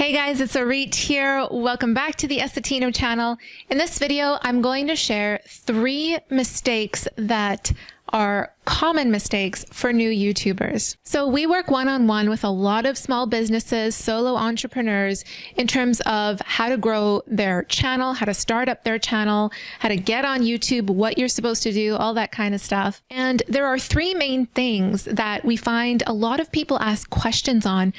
Hey guys, it's Arit here. Welcome back to the Essetino channel. In this video, I'm going to share 3 mistakes that are common mistakes for new YouTubers. So we work one-on-one with a lot of small businesses, solo entrepreneurs, in terms of how to grow their channel, how to start up their channel, how to get on YouTube, what you're supposed to do, all that kind of stuff. And there are 3 main things that we find a lot of people ask questions on,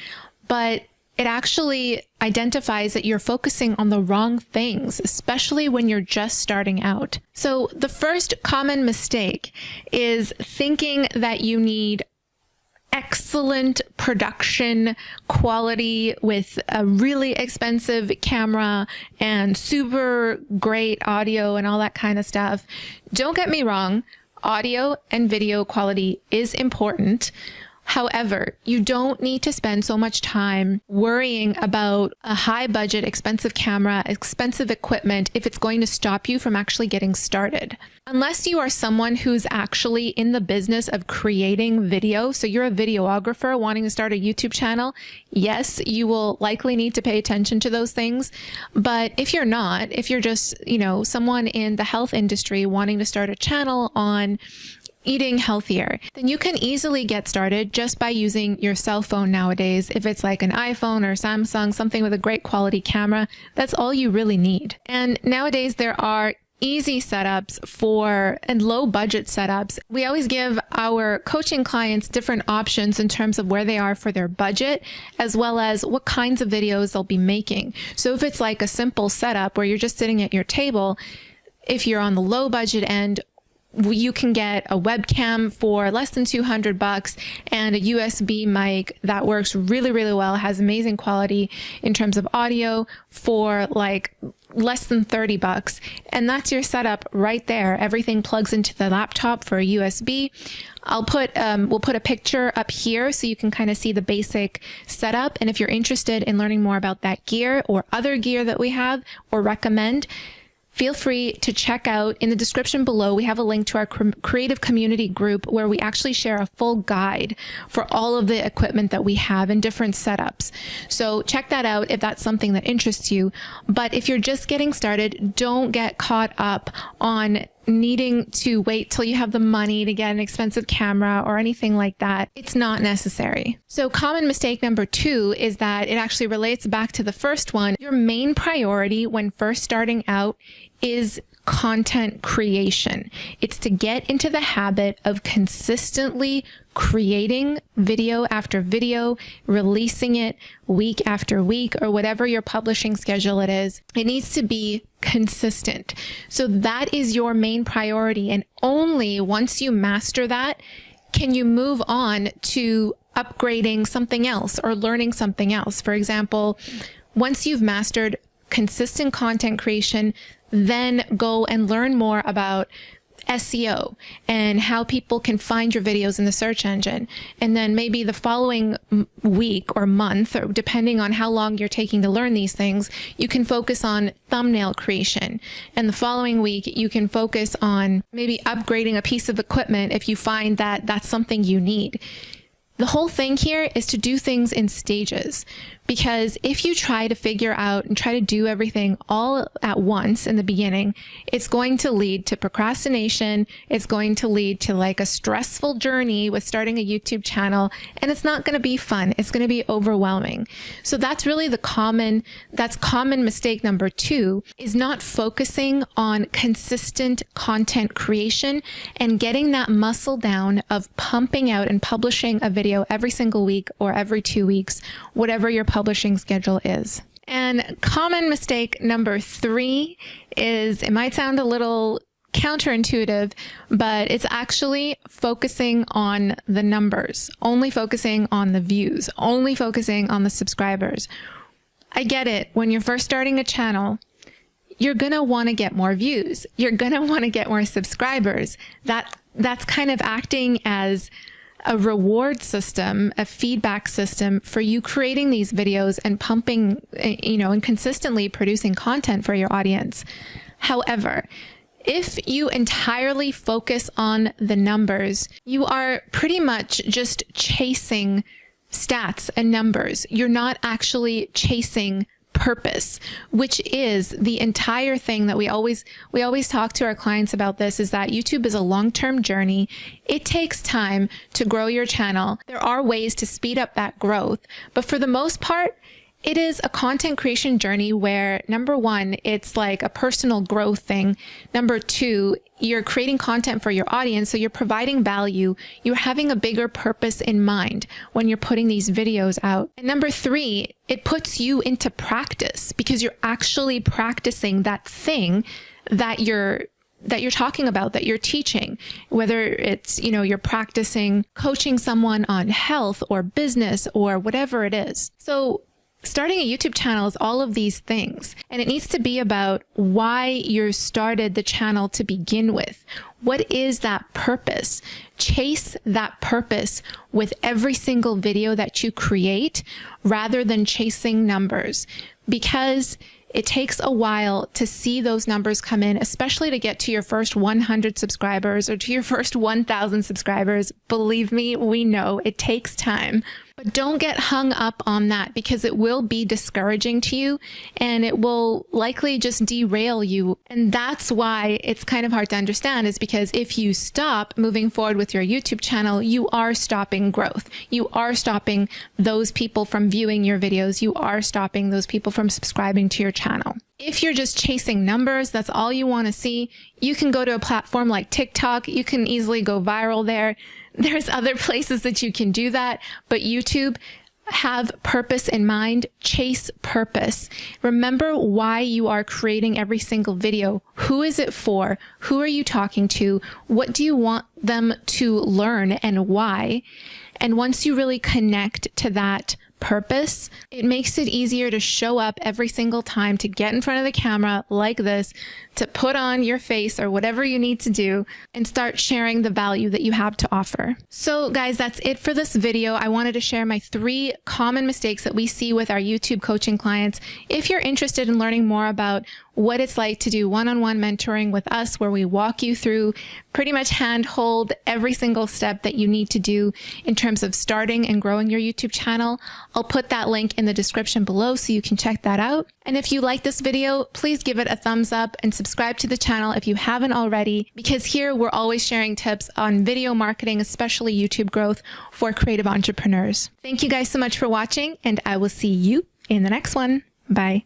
but it actually identifies that you're focusing on the wrong things, especially when you're just starting out. So the first common mistake is thinking that you need excellent production quality with a really expensive camera and super great audio and all that kind of stuff. Don't get me wrong, audio and video quality is important. However, you don't need to spend so much time worrying about a high budget, expensive camera, expensive equipment if it's going to stop you from actually getting started. Unless you are someone who's actually in the business of creating video, so you're a videographer wanting to start a YouTube channel, yes, you will likely need to pay attention to those things. But if you're not, if you're just, someone in the health industry wanting to start a channel on eating healthier, then you can easily get started just by using your cell phone nowadays. If it's like an iPhone or Samsung, something with a great quality camera, that's all you really need. And nowadays there are easy setups and low budget setups. We always give our coaching clients different options in terms of where they are for their budget, as well as what kinds of videos they'll be making. So if it's like a simple setup where you're just sitting at your table, if you're on the low budget end, you can get a webcam for less than $200 and a USB mic that works really, really well, has amazing quality in terms of audio for like less than $30. And that's your setup right there. Everything plugs into the laptop for a USB. We'll put a picture up here so you can kind of see the basic setup. And if you're interested in learning more about that gear or other gear that we have or recommend, feel free to check out in the description below. We have a link to our creative community group where we actually share a full guide for all of the equipment that we have in different setups. So check that out if that's something that interests you. But if you're just getting started, don't get caught up on needing to wait till you have the money to get an expensive camera or anything like that. It's not necessary. So common mistake number 2 is that it actually relates back to the first one. Your main priority when first starting out is content creation. It's to get into the habit of consistently creating video after video, releasing it week after week, or whatever your publishing schedule it is. It needs to be consistent. So that is your main priority. And only once you master that, can you move on to upgrading something else or learning something else. For example, once you've mastered consistent content creation, then go and learn more about SEO and how people can find your videos in the search engine. And then maybe the following week or month, or depending on how long you're taking to learn these things, you can focus on thumbnail creation. And the following week, you can focus on maybe upgrading a piece of equipment if you find that that's something you need. The whole thing here is to do things in stages, because if you try to figure out and try to do everything all at once in the beginning, it's going to lead to procrastination. It's going to lead to like a stressful journey with starting a YouTube channel, and it's not going to be fun. It's going to be overwhelming. So that's really common mistake number 2, is not focusing on consistent content creation and getting that muscle down of pumping out and publishing a video every single week or every 2 weeks, whatever your publishing schedule is. And common mistake number 3 is, it might sound a little counterintuitive, but it's actually focusing on the numbers, only focusing on the views, only focusing on the subscribers. I get it. When you're first starting a channel, you're going to want to get more views. You're going to want to get more subscribers. That's kind of acting as a reward system, a feedback system for you creating these videos and pumping, and consistently producing content for your audience. However, if you entirely focus on the numbers, you are pretty much just chasing stats and numbers. You're not actually chasing purpose, which is the entire thing that we always talk to our clients about. This is that YouTube is a long-term journey. It takes time to grow your channel. There are ways to speed up that growth, but for the most part, it is a content creation journey where, number one, it's like a personal growth thing. Number two, you're creating content for your audience, so you're providing value. You're having a bigger purpose in mind when you're putting these videos out. And number three, it puts you into practice because you're actually practicing that thing that you're talking about, that you're teaching, whether it's, you're practicing coaching someone on health or business or whatever it is. So starting a YouTube channel is all of these things, and it needs to be about why you started the channel to begin with. What is that purpose? Chase that purpose with every single video that you create rather than chasing numbers, because it takes a while to see those numbers come in, especially to get to your first 100 subscribers or to your first 1,000 subscribers. Believe me, we know it takes time. But don't get hung up on that, because it will be discouraging to you and it will likely just derail you. And that's why it's kind of hard to understand, is because if you stop moving forward with your YouTube channel, you are stopping growth. You are stopping those people from viewing your videos. You are stopping those people from subscribing to your channel. If you're just chasing numbers, that's all you want to see, you can go to a platform like TikTok. You can easily go viral there. There's other places that you can do that, but YouTube, have purpose in mind, chase purpose. Remember why you are creating every single video. Who is it for? Who are you talking to? What do you want them to learn and why? And once you really connect to that purpose, it makes it easier to show up every single time, to get in front of the camera like this, to put on your face or whatever you need to do and start sharing the value that you have to offer. So guys, that's it for this video. I wanted to share my 3 common mistakes that we see with our YouTube coaching clients. If you're interested in learning more about what it's like to do one-on-one mentoring with us, where we walk you through, pretty much handhold every single step that you need to do in terms of starting and growing your YouTube channel, I'll put that link in the description below so you can check that out. And if you like this video, please give it a thumbs up and subscribe to the channel if you haven't already, because here we're always sharing tips on video marketing, especially YouTube growth for creative entrepreneurs. Thank you guys so much for watching, and I will see you in the next one. Bye.